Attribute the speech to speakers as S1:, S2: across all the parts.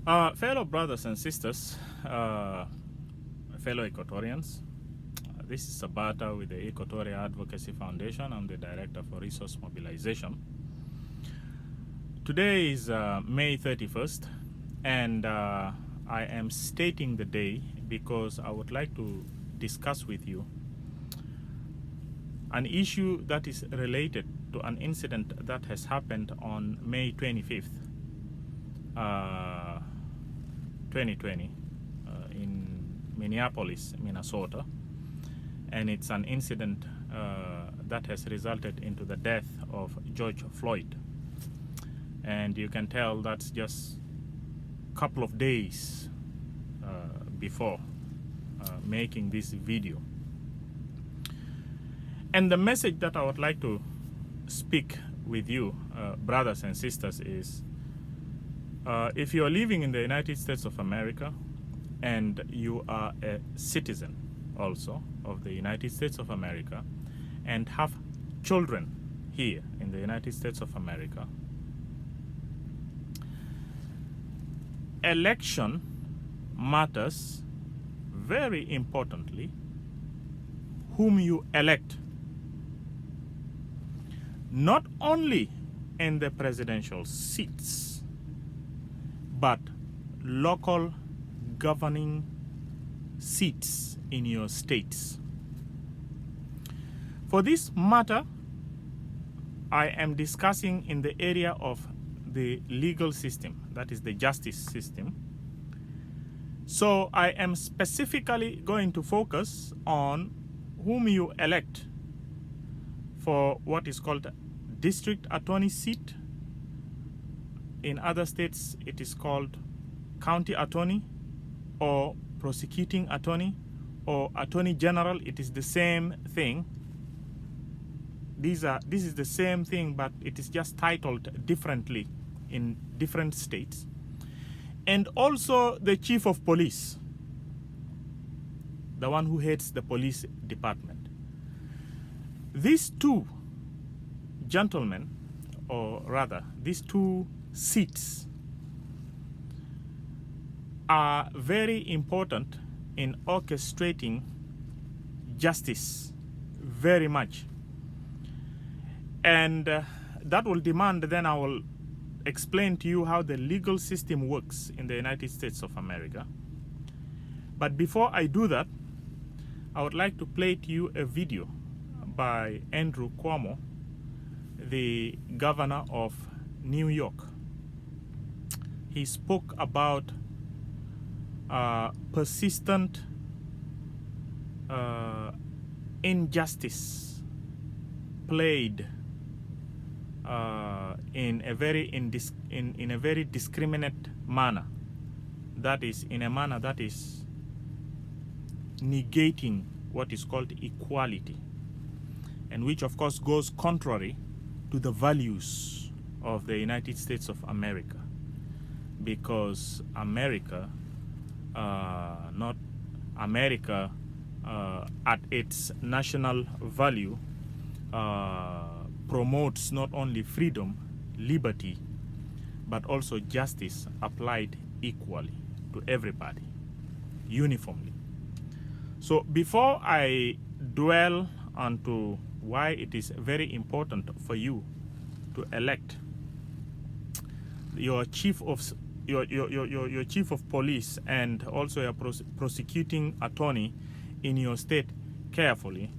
S1: Fellow brothers and sisters, fellow Equatorians, this is Sabata with the Equatorial Advocacy Foundation. I'm the Director for Resource Mobilization. Today is May 31st, and I am stating the day because I would like to discuss with you an issue that is related to an incident that has happened on May 25th, 2020 in Minneapolis, Minnesota. And it's an incident that has resulted into the death of George Floyd. And you can tell that's just a couple of days before making this video. And the message that I would like to speak with you, brothers and sisters, is if you are living in the United States of America and you are a citizen also of the United States of America and have children here in the United States of America, election matters very importantly whom you elect, not only in the presidential seats, but local governing seats in your states. For this matter, I am discussing in the area of the legal system, that is the justice system. So I am specifically going to focus on whom you elect for what is called district attorney seat. In other states, it is called county attorney or prosecuting attorney or attorney general. It is the same thing. This is the same thing, but it is just titled differently in different states. And also the chief of police, the one who heads the police department. These two gentlemen, or rather, these two seats are very important in orchestrating justice very much. And that will demand, then I will explain to you how the legal system works in the United States of America. But before I do that, I would like to play to you a video by Andrew Cuomo, the governor of New York. He spoke about persistent injustice played in a very discriminate manner. That is, in a manner that is negating what is called equality, and which of course goes contrary to the values of the United States of America, because America, not America at its national value, promotes not only freedom, liberty, but also justice applied equally to everybody, uniformly. So before I dwell onto why it is very important for you to elect your chief of your chief of police and also your prosecuting attorney in your state carefully,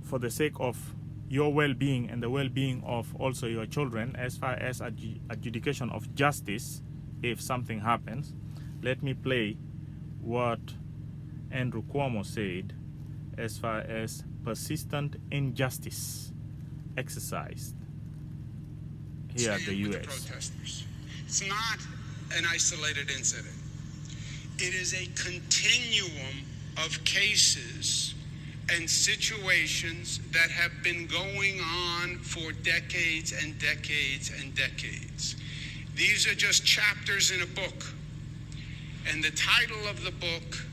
S1: for the sake of your well-being and the well-being of also your children, as far as adjudication of justice, if something happens, let me play what Andrew Cuomo said as far as persistent injustice exercised here at the U.S.
S2: Protesters. It's not an isolated incident. It is a continuum of cases and situations that have been going on for decades and decades and decades. These are just chapters in a book. And the title of the book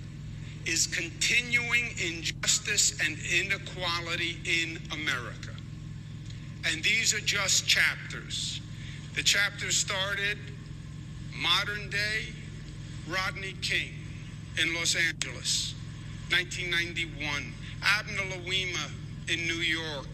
S2: is Continuing Injustice and Inequality in America. And these are just chapters. The chapter started Modern day Rodney King in Los Angeles, 1991. Abner Louima in New York,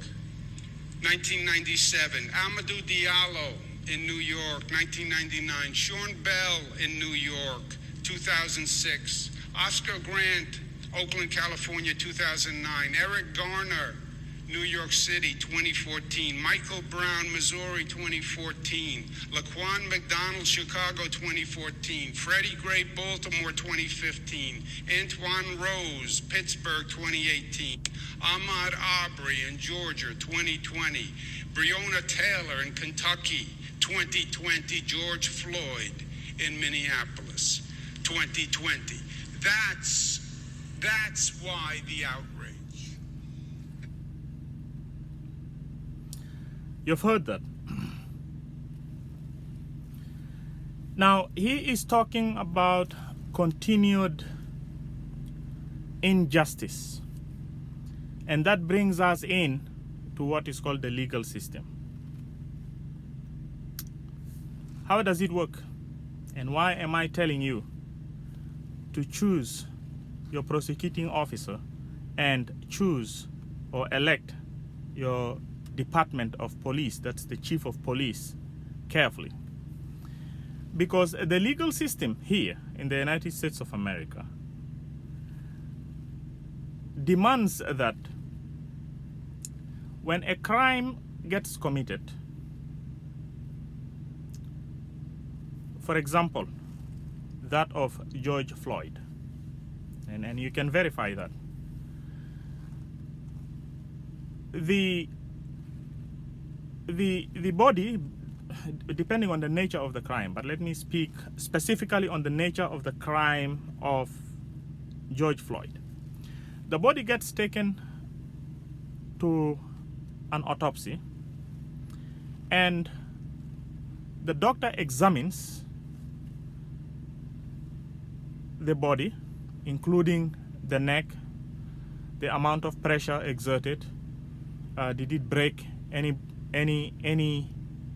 S2: 1997. Amadou Diallo in New York, 1999. Sean Bell in New York, 2006. Oscar Grant, Oakland, California, 2009. Eric Garner, New York City, 2014. Michael Brown, Missouri, 2014. Laquan McDonald, Chicago, 2014. Freddie Gray, Baltimore, 2015. Antoine Rose, Pittsburgh, 2018. Ahmaud Arbery in Georgia, 2020. Breonna Taylor in Kentucky, 2020. George Floyd in Minneapolis, 2020. That's why the outrage.
S1: You've heard that. Now, he is talking about continued injustice. And that brings us in to what is called the legal system. How does it work? And why am I telling you to choose your prosecuting officer and choose or elect your Department of Police, that's the Chief of Police, carefully? Because the legal system here in the United States of America demands that when a crime gets committed, for example, that of George Floyd, and you can verify that, the body, depending on the nature of the crime, but let me speak specifically on the nature of the crime of George Floyd. The body gets taken to an autopsy, and the doctor examines the body, including the neck, the amount of pressure exerted, did it break any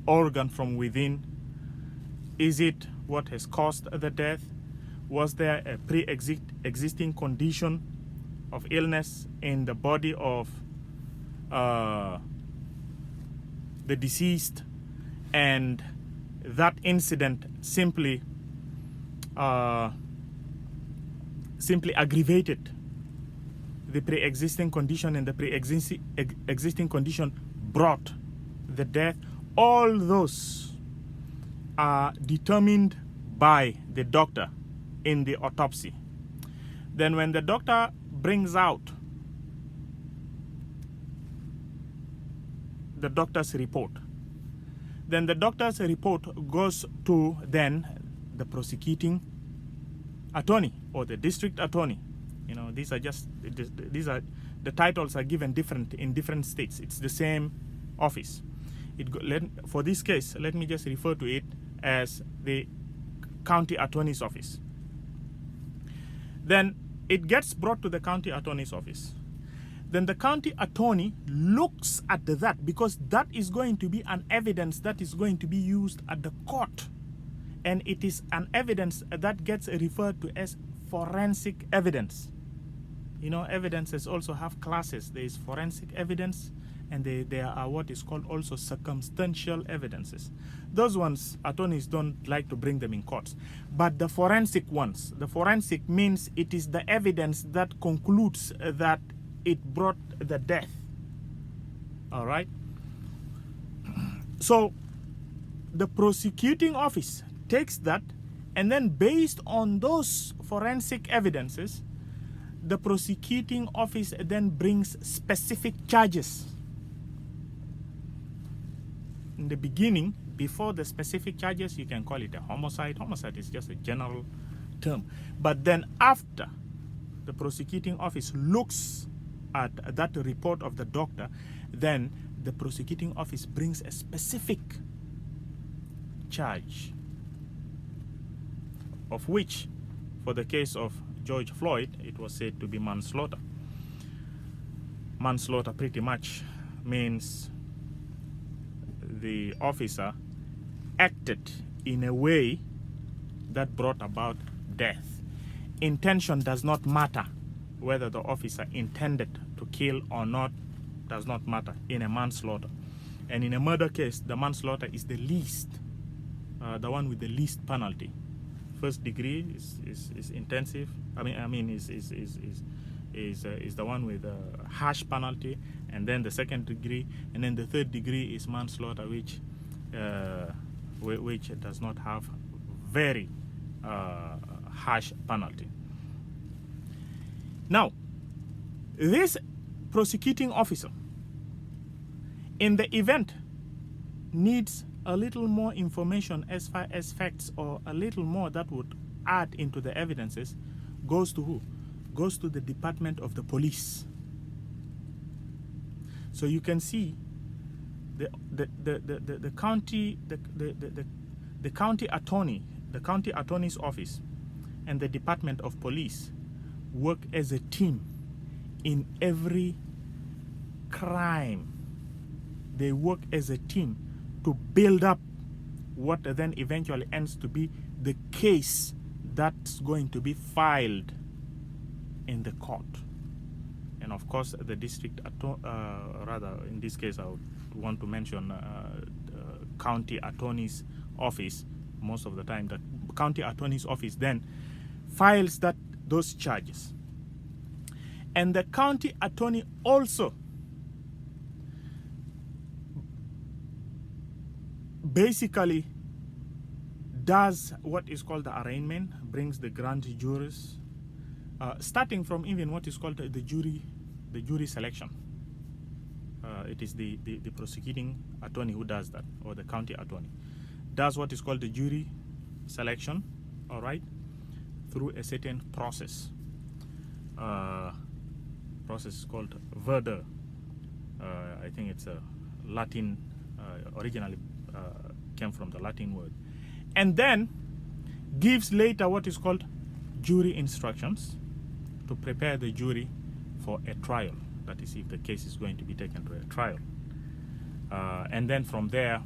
S1: organ from within, is it what has caused the death, was there a pre-existing condition of illness in the body of the deceased, and that incident simply aggravated the pre-existing condition, and the pre-existing condition brought the death. All those are determined by the doctor in the autopsy. Then when the doctor brings out the doctor's report, then the doctor's report goes to then the prosecuting attorney or the district attorney. You know, these are the titles are given different in different states. It's the same office. For this case, let me just refer to it as the county attorney's office. Then it gets brought to the county attorney's office. Then the county attorney looks at that, because that is going to be an evidence that is going to be used at the court. And it is an evidence that gets referred to as forensic evidence. You know, evidences also have classes. There is forensic evidence, and there are what is called also circumstantial evidences. Those ones, attorneys don't like to bring them in courts. But the forensic ones, the forensic means it is the evidence that concludes that it brought the death. All right? So the prosecuting office takes that, and then based on those forensic evidences, the prosecuting office then brings specific charges. In the beginning, before the specific charges, you can call it a homicide. Homicide is just a general term. But then after the prosecuting office looks at that report of the doctor, then the prosecuting office brings a specific charge, of which, for the case of George Floyd, it was said to be manslaughter. Manslaughter pretty much means the officer acted in a way that brought about death. Intention does not matter. Whether the officer intended to kill or not does not matter in a manslaughter. And in a murder case, the manslaughter is the least, the one with the least penalty. First degree is intensive. Is the one with a harsh penalty, and then the second degree, and then the third degree is manslaughter, which does not have very harsh penalty. Now, this prosecuting officer, in the event, needs a little more information as far as facts, or a little more that would add into the evidences, goes to who? Goes to the Department of the Police. So you can see the county attorney, the county attorney's office, and the Department of Police work as a team in every crime. They work as a team to build up what then eventually ends to be the case that's going to be filed in the court. And of course, the district rather, in this case, I would want to mention county attorney's office. Most of the time, the county attorney's office then files those charges. And the county attorney also basically does what is called the arraignment, brings the grand jurors, starting from even what is called the jury selection. It is the prosecuting attorney who does that, or the county attorney does what is called the jury selection, all right, through a certain process. Process is called verdure. I think it's a Latin, originally came from the Latin word, and then gives later what is called jury instructions to prepare the jury for a trial. That is, if the case is going to be taken to a trial. And then from there,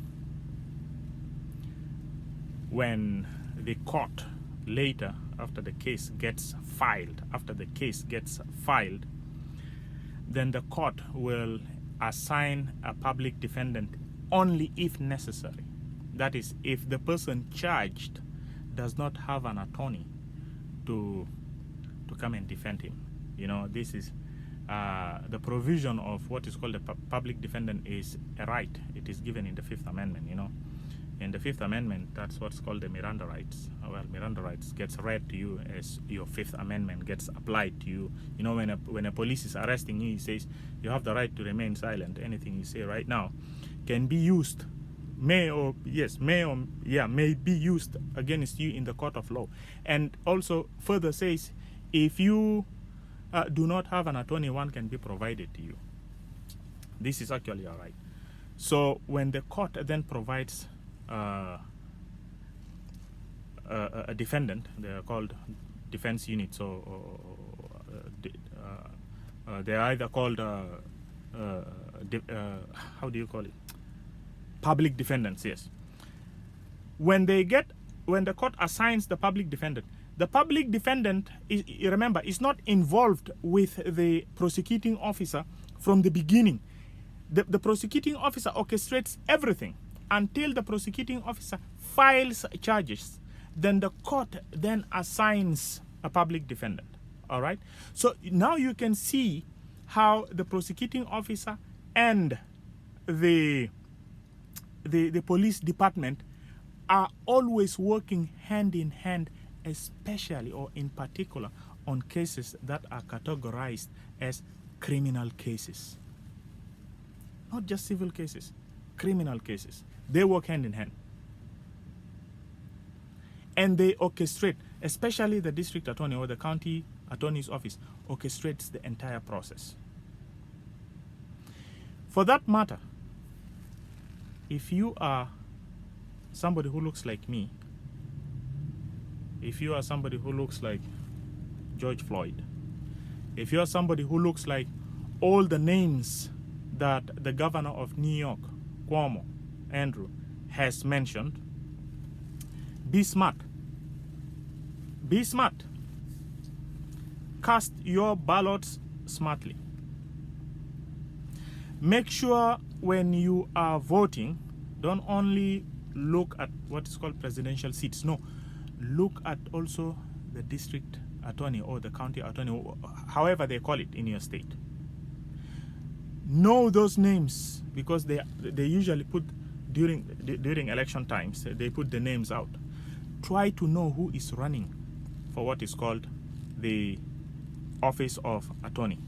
S1: when the court later, after the case gets filed, then the court will assign a public defendant only if necessary. That is, if the person charged does not have an attorney to come and defend him. You know, this is the provision of what is called a public defendant is a right. It is given in the Fifth Amendment, you know. In the Fifth Amendment, that's what's called the Miranda rights. Well, Miranda rights gets read to you as your Fifth Amendment gets applied to you. You know, when a police is arresting you, he says you have the right to remain silent. Anything you say right now can be used, may be used against you in the court of law. And also further says, if you do not have an attorney, one can be provided to you. This is actually all right. So when the court then provides a defendant, they are called defense units, or they are either called how do you call it? Public defendants, yes. When the court assigns the public defendant remember, is not involved with the prosecuting officer from the beginning. The prosecuting officer orchestrates everything until the prosecuting officer files charges. Then the court then assigns a public defendant. All right. So now you can see how the prosecuting officer and the police department are always working hand in hand, especially or in particular on cases that are categorized as criminal cases. Not just civil cases, criminal cases. They work hand in hand. And they orchestrate, especially the district attorney or the county attorney's office orchestrates the entire process. For that matter, if you are somebody who looks like me, if you are somebody who looks like George Floyd, if you are somebody who looks like all the names that the governor of New York, Cuomo, Andrew, has mentioned, be smart. Be smart. Cast your ballots smartly. Make sure when you are voting, don't only look at what is called presidential seats. No, look at also the district attorney or the county attorney, however they call it in your state. Know those names, because they usually put during election times, they put the names out. Try to know who is running for what is called the office of attorney.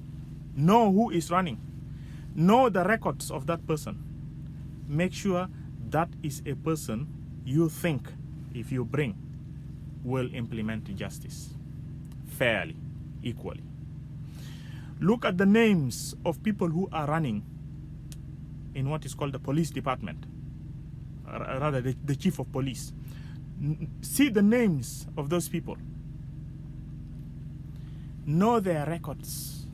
S1: Know who is running. Know the records of that person. Make sure that is a person you think, if you bring, will implement justice fairly, equally. Look at the names of people who are running in what is called the police department, rather the chief of police. See the names of those people. Know their records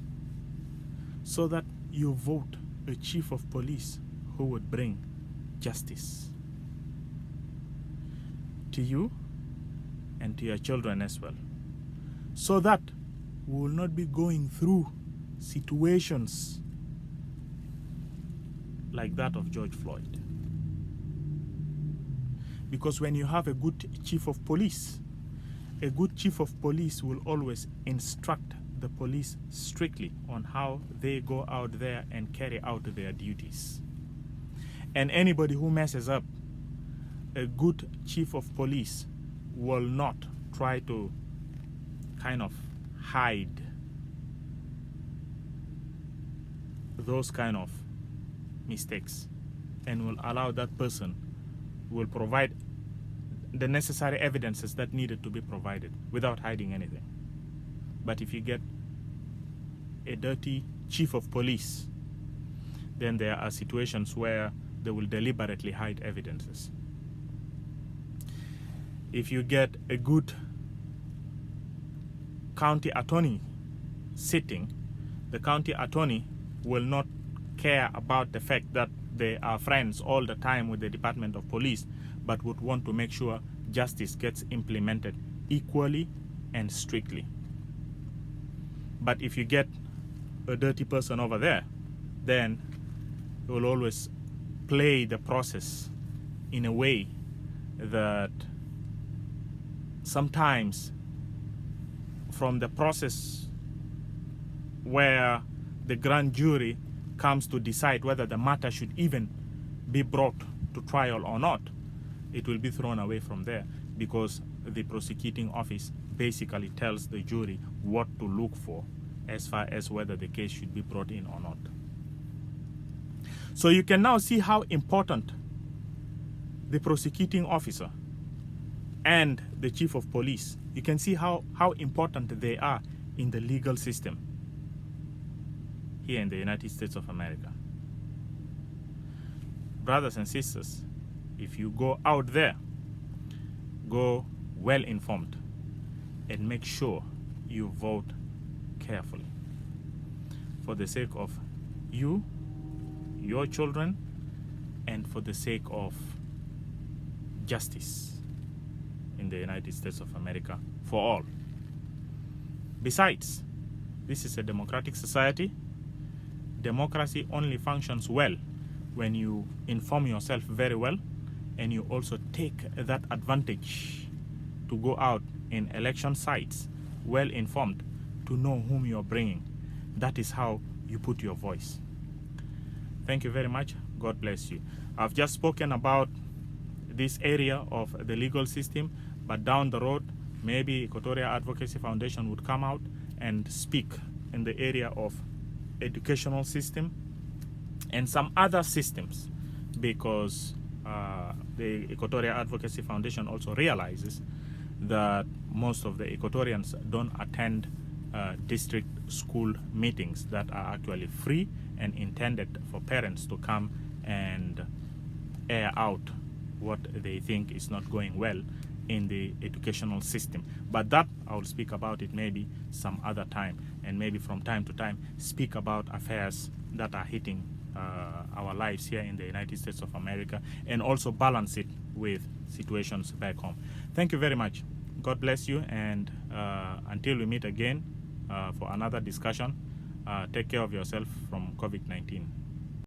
S1: so that you vote a chief of police who would bring justice to you and to your children as well, so that we will not be going through situations like that of George Floyd. Because when you have a good chief of police, a good chief of police will always instruct the police strictly on how they go out there and carry out their duties. And anybody who messes up, a good chief of police will not try to kind of hide those kind of mistakes, and will allow that person, will provide the necessary evidences that needed to be provided without hiding anything. But if you get a dirty chief of police, then there are situations where they will deliberately hide evidences. If you get a good county attorney sitting, the county attorney will not care about the fact that they are friends all the time with the Department of Police, but would want to make sure justice gets implemented equally and strictly. But if you get a dirty person over there, then it will always play the process in a way that sometimes from the process where the grand jury comes to decide whether the matter should even be brought to trial or not, it will be thrown away from there, because the prosecuting office basically tells the jury what to look for as far as whether the case should be brought in or not. So you can now see how important the prosecuting officer and the chief of police, you can see how important they are in the legal system here in the United States of America. Brothers and sisters, if you go out there, go well informed and make sure you vote carefully for the sake of you, your children, and for the sake of justice in the United States of America for all. Besides, this is a democratic society. Democracy only functions well when you inform yourself very well, and you also take that advantage to go out in election sites well informed, to know whom you're bringing. That is how you put your voice. Thank you very much. God bless you. I've just spoken about this area of the legal system, but down the road, maybe Equatorial Advocacy Foundation would come out and speak in the area of educational system and some other systems, because the Equatorial Advocacy Foundation also realizes that most of the Equatorians don't attend district school meetings that are actually free and intended for parents to come and air out what they think is not going well in the educational system. But that I will speak about it maybe some other time, and maybe from time to time speak about affairs that are hitting our lives here in the United States of America, and also balance it with situations back home. Thank you very much. God bless you, and until we meet again for another discussion, take care of yourself from COVID-19.